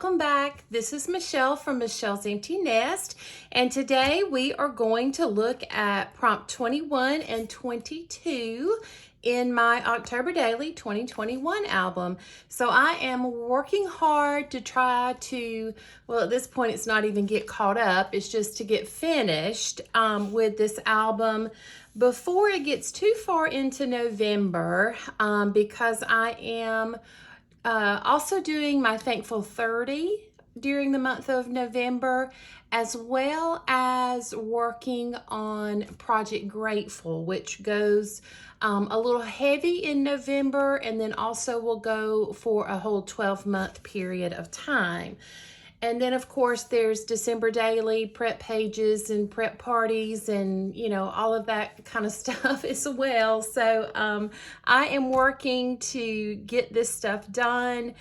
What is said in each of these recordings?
welcome back. This is Michelle from Michelle's Empty Nest, and today we are going to look at prompt 21 and 22 in my October Daily 2021 album. So I am working hard to try to, well, at this point it's not even get caught up, it's just to get finished with this album before it gets too far into November, because I am also doing my Thankful 30 during the month of November, as well as working on Project Grateful, which goes a little heavy in November, and then also will go for a whole 12-month period of time. And then, of course, there's December Daily, prep pages and prep parties and, you know, all of that kind of stuff as well. So I am working to get this stuff done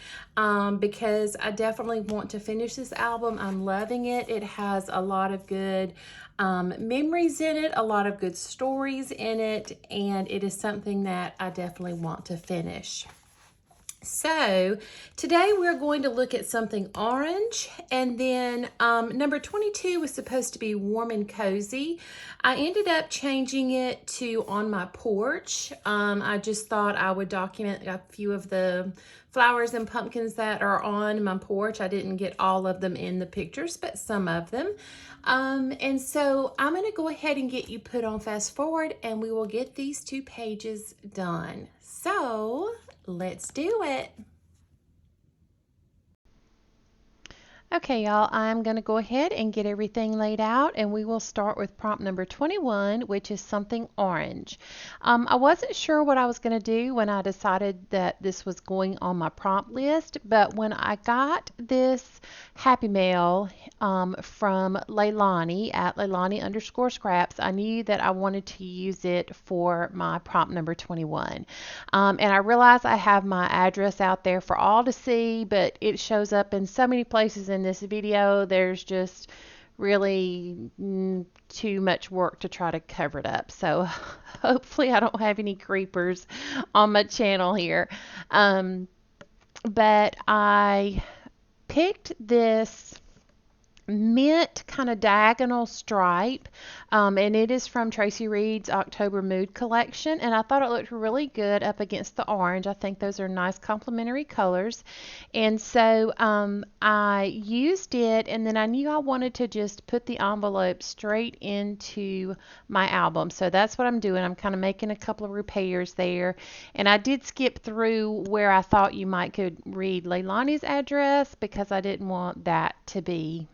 because I definitely want to finish this album. I'm loving it. It has a lot of good memories in it, a lot of good stories in it, and it is something that I definitely want to finish. So today we're going to look at something orange, and then number 22 was supposed to be warm and cozy. I ended up changing it to on my porch. I just thought I would document a few of the flowers and pumpkins that are on my porch. I didn't get all of them in the pictures, but some of them. And so I'm going to go ahead and get you put on fast forward, and we will get these 2 pages done. So let's do it. Okay, y'all, I'm going to go ahead and get everything laid out, and we will start with prompt number 21, which is something orange. I wasn't sure what I was going to do when I decided that this was going on my prompt list, but when I got this Happy Mail from Leilani at Leilani_scraps, I knew that I wanted to use it for my prompt number 21. And I realize I have my address out there for all to see, but it shows up in so many places in this video. There's just really too much work to try to cover it up. So hopefully I don't have any creepers on my channel here. But I picked this mint kind of diagonal stripe, and it is from Tracy Reed's October Mood collection, and I thought it looked really good up against the orange. I think those are nice complementary colors, and so I used it, and then I knew I wanted to just put the envelope straight into my album, so that's what I'm doing. I'm kind of making a couple of repairs there, and I did skip through where I thought you might could read Leilani's address because I didn't want that to be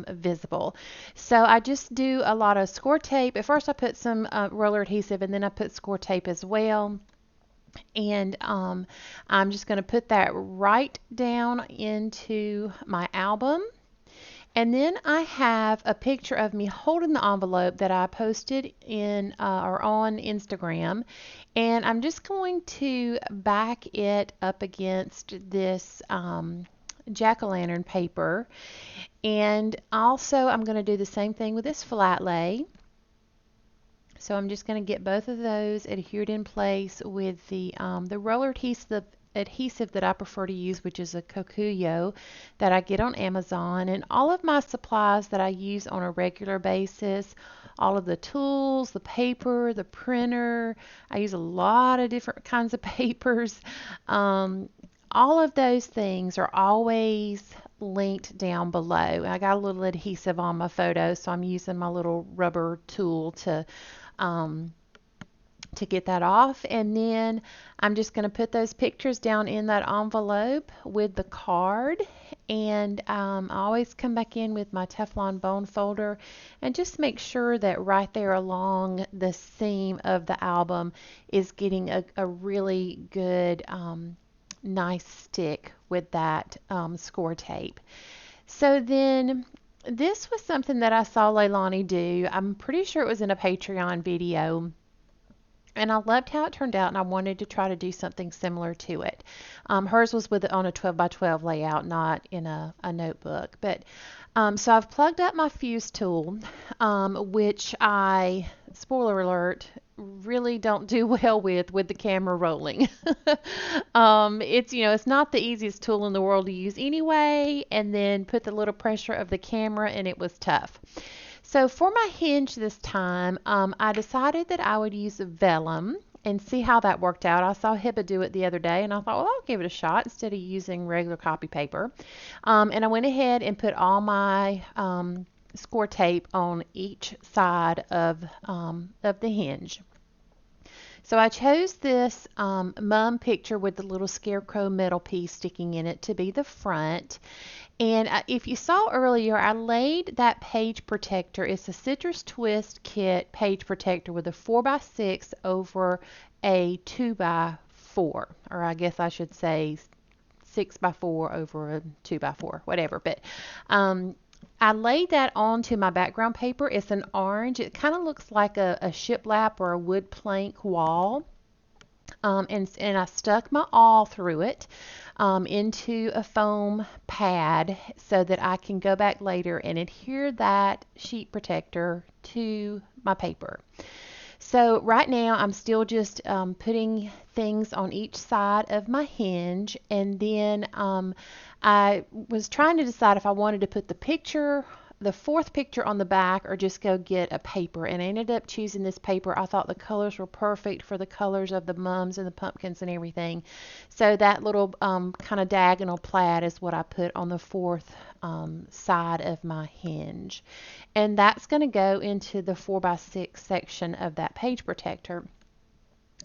visible. So I just do a lot of score tape. At first I put some roller adhesive, and then I put score tape as well. And I'm just going to put that right down into my album. And then I have a picture of me holding the envelope that I posted in or on Instagram. And I'm just going to back it up against this jack-o'-lantern paper. And also I'm going to do the same thing with this flat lay. So I'm just going to get both of those adhered in place with the roller adhesive that I prefer to use, which is a Kokuyo that I get on Amazon. And all of my supplies that I use on a regular basis, all of the tools, the paper, the printer, I use a lot of different kinds of papers. All of those things are always linked down below. I got a little adhesive on my photo, so I'm using my little rubber tool to get that off. And then I'm just going to put those pictures down in that envelope with the card. And I always come back in with my Teflon bone folder and just make sure that right there along the seam of the album is getting a really good nice stick with that score tape. So then this was something that I saw Leilani do. I'm pretty sure it was in a Patreon video, and I loved how it turned out, and I wanted to try to do something similar to it. Hers was on a 12 by 12 layout, not in a notebook. But so I've plugged up my fuse tool, which spoiler alert, really don't do well with the camera rolling. It's, it's not the easiest tool in the world to use anyway, and then put the little pressure of the camera, and it was tough. So for my hinge this time, I decided that I would use vellum and see how that worked out. I saw Hiba do it the other day, and I thought, well, I'll give it a shot instead of using regular copy paper. And I went ahead and put all my score tape on each side of the hinge. So I chose this mum picture with the little scarecrow metal piece sticking in it to be the front. And if you saw earlier, I laid that page protector. It's a Citrus Twist Kit page protector with a 4x6 over a 2x4, or I guess I should say 6x4 over a 2x4, whatever. But I laid that onto my background paper. It's an orange. It kind of looks like a shiplap or a wood plank wall. And I stuck my awl through it into a foam pad so that I can go back later and adhere that sheet protector to my paper. So right now I'm still just putting things on each side of my hinge, and then I was trying to decide if I wanted to put the fourth picture on the back, or just go get a paper, and I ended up choosing this paper. I thought the colors were perfect for the colors of the mums and the pumpkins and everything. So that little kind of diagonal plaid is what I put on the fourth side of my hinge. And that's going to go into the 4x6 section of that page protector.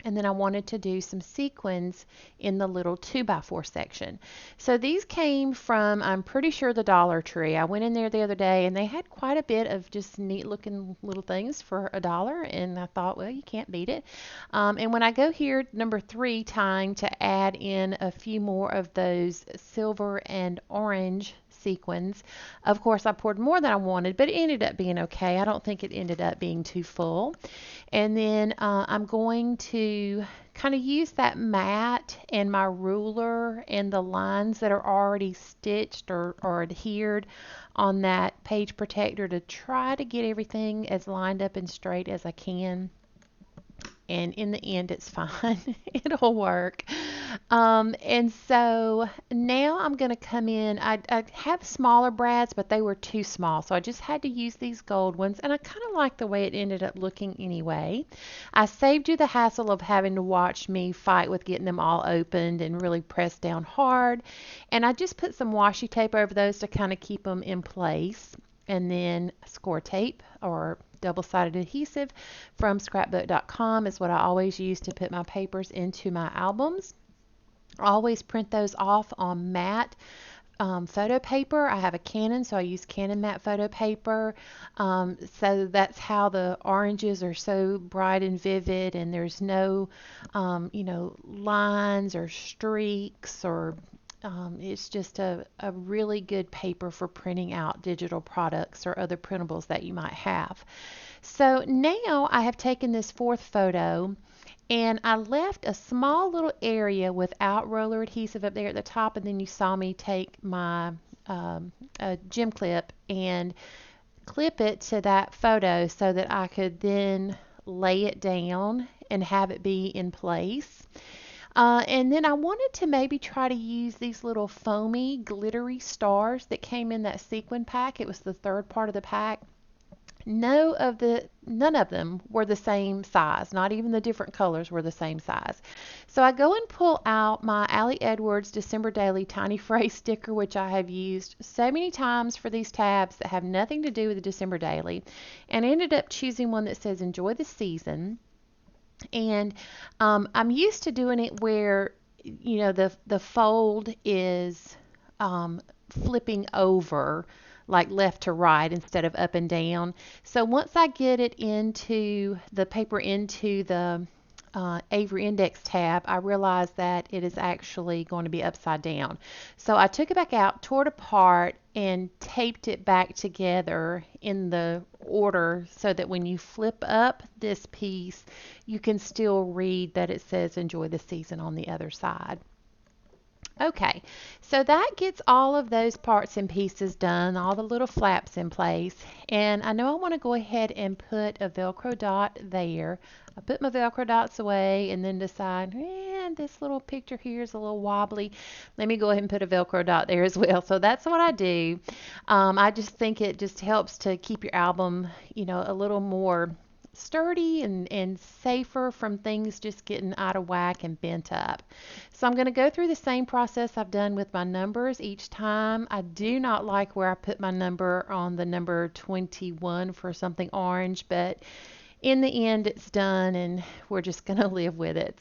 And then I wanted to do some sequins in the little 2x4 section. So these came from, I'm pretty sure, the Dollar Tree. I went in there the other day and they had quite a bit of just neat looking little things for $1. And I thought, well, you can't beat it. And when I go here, number 3, time to add in a few more of those silver and orange sequins. Of course, I poured more than I wanted, but it ended up being okay. I don't think it ended up being too full. And then I'm going to kind of use that mat and my ruler and the lines that are already stitched or adhered on that page protector to try to get everything as lined up and straight as I can. And in the end, it's fine. It'll work. And so now I'm going to come in. I have smaller brads, but they were too small, so I just had to use these gold ones, and I kind of like the way it ended up looking anyway. I saved you the hassle of having to watch me fight with getting them all opened and really pressed down hard, and I just put some washi tape over those to kind of keep them in place. And then score tape or double-sided adhesive from scrapbook.com is what I always use to put my papers into my albums. I always print those off on matte photo paper. I have a Canon, so I use Canon matte photo paper. So that's how the oranges are so bright and vivid, and there's no, lines or streaks or it's just a really good paper for printing out digital products or other printables that you might have. So now I have taken this fourth photo and I left a small little area without roller adhesive up there at the top, and then you saw me take my gem clip and clip it to that photo so that I could then lay it down and have it be in place. And then I wanted to maybe try to use these little foamy, glittery stars that came in that sequin pack. It was the third part of the pack. None of them were the same size. Not even the different colors were the same size. So I go and pull out my Allie Edwards December Daily Tiny Phrase sticker, which I have used so many times for these tabs that have nothing to do with the December Daily, and ended up choosing one that says "Enjoy the Season." And I'm used to doing it where, the fold is flipping over like left to right instead of up and down. So once I get it into the paper into the Avery Index tab, I realized that it is actually going to be upside down. So I took it back out, tore it apart, and taped it back together in the order so that when you flip up this piece, you can still read that it says "Enjoy the Season" on the other side. Okay, so that gets all of those parts and pieces done, all the little flaps in place. And I know I want to go ahead and put a Velcro dot there. I put my Velcro dots away and then decide, this little picture here is a little wobbly. Let me go ahead and put a Velcro dot there as well. So that's what I do. I just think it just helps to keep your album, a little more sturdy and safer from things just getting out of whack and bent up. So I'm going to go through the same process I've done with my numbers each time. I do not like where I put my number on the number 21 for something orange, but in the end it's done and we're just going to live with it.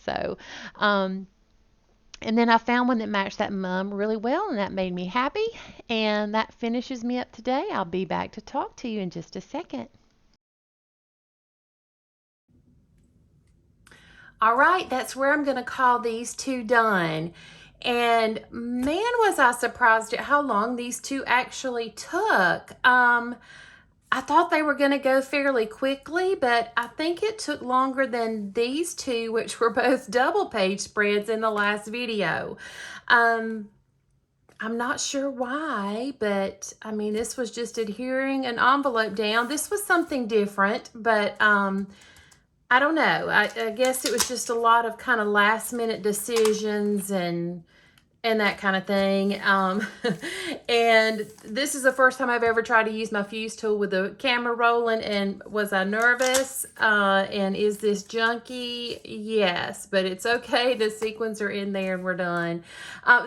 And then I found one that matched that mum really well, and that made me happy. And that finishes me up today. I'll be back to talk to you in just a second. All right, that's where I'm going to call these two done. And man, was I surprised at how long these two actually took. I thought they were going to go fairly quickly, but I think it took longer than these two, which were both double page spreads in the last video. I'm not sure why, but I mean, this was just adhering an envelope down. This was something different, but I don't know. I guess it was just a lot of kind of last minute decisions and that kind of thing. And this is the first time I've ever tried to use my fuse tool with the camera rolling. And was I nervous? And is this junky? Yes, but it's okay. The sequins are in there and we're done.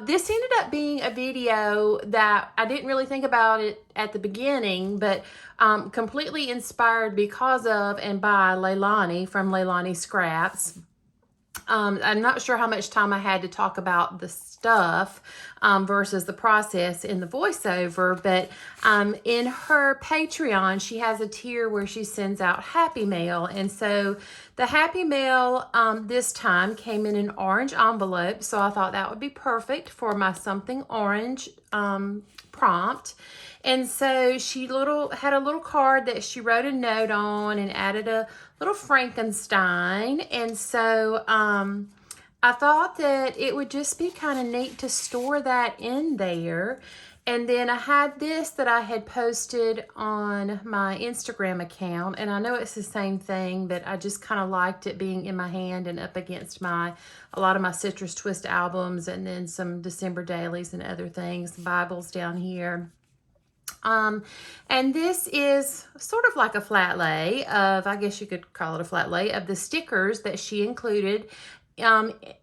This ended up being a video that I didn't really think about it at the beginning, but completely inspired because of and by Leilani from Leilani Scraps. I'm not sure how much time I had to talk about the stuff versus the process in the voiceover, but in her Patreon, she has a tier where she sends out Happy Mail. And so the Happy Mail this time came in an orange envelope. So I thought that would be perfect for my something orange prompt. And so she had a little card that she wrote a note on and added a little Frankenstein. And so I thought that it would just be kind of neat to store that in there. And then I had this that I had posted on my Instagram account. And I know it's the same thing, but I just kind of liked it being in my hand and up against a lot of my Citrus Twist albums, and then some December dailies and other things, Bibles down here. And this is sort of like a flat lay of, I guess you could call it a flat lay of the stickers that she included,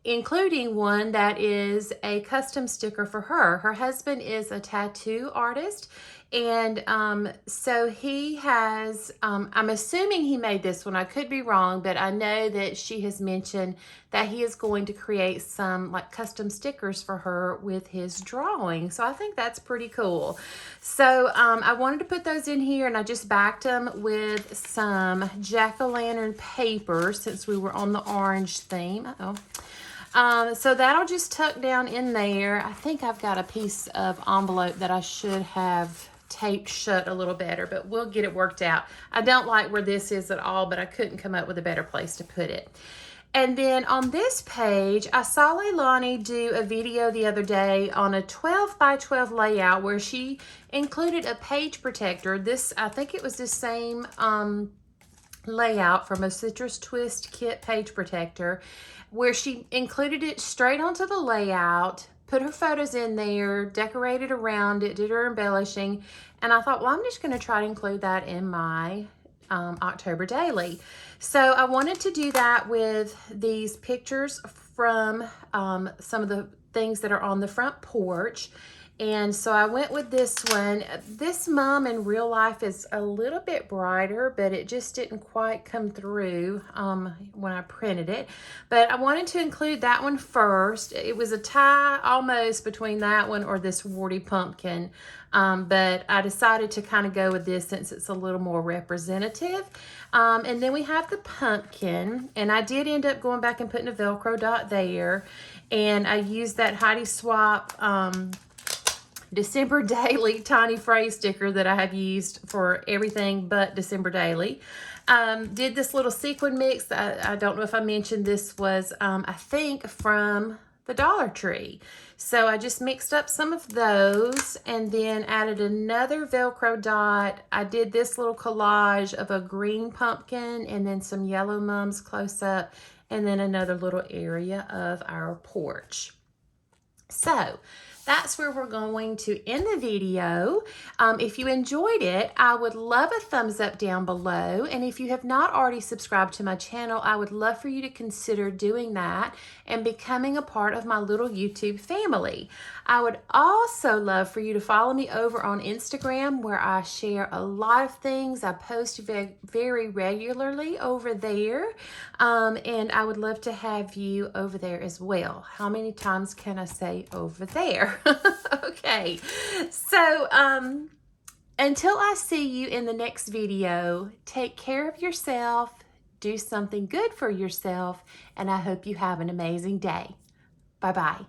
including one that is a custom sticker for her. Her husband is a tattoo artist, and so he has, I'm assuming he made this one. I could be wrong, but I know that she has mentioned that he is going to create some like custom stickers for her with his drawing. So I think that's pretty cool. So I wanted to put those in here, and I just backed them with some jack-o'-lantern paper since we were on the orange theme. So that'll just tuck down in there. I think I've got a piece of envelope that I should have taped shut a little better, but we'll get it worked out. I don't like where this is at all, but I couldn't come up with a better place to put it. And then on this page, I saw Leilani do a video the other day on a 12 by 12 layout where she included a page protector. This, I think it was the same layout from a Citrus Twist kit page protector, where she included it straight onto the layout, put her photos in there, decorated around it, did her embellishing. And I thought, well, I'm just going to try to include that in my October daily. So I wanted to do that with these pictures from some of the things that are on the front porch. And so I went with this one. This mom in real life is a little bit brighter, but it just didn't quite come through when I printed it. But I wanted to include that one first. It was a tie almost between that one or this warty pumpkin. But I decided to kind of go with this since it's a little more representative. And then we have the pumpkin. And I did end up going back and putting a Velcro dot there. And I used that Heidi Swap December Daily tiny phrase sticker that I have used for everything but December Daily. Did this little sequin mix. I don't know if I mentioned this was, I think, from the Dollar Tree. So I just mixed up some of those and then added another Velcro dot. I did this little collage of a green pumpkin and then some yellow mums close up and then another little area of our porch. So that's where we're going to end the video. If you enjoyed it, I would love a thumbs up down below. And if you have not already subscribed to my channel, I would love for you to consider doing that and becoming a part of my little YouTube family. I would also love for you to follow me over on Instagram, where I share a lot of things. I post very regularly over there. And I would love to have you over there as well. How many times can I say over there? Okay, so until I see you in the next video, take care of yourself, do something good for yourself, and I hope you have an amazing day. Bye-bye.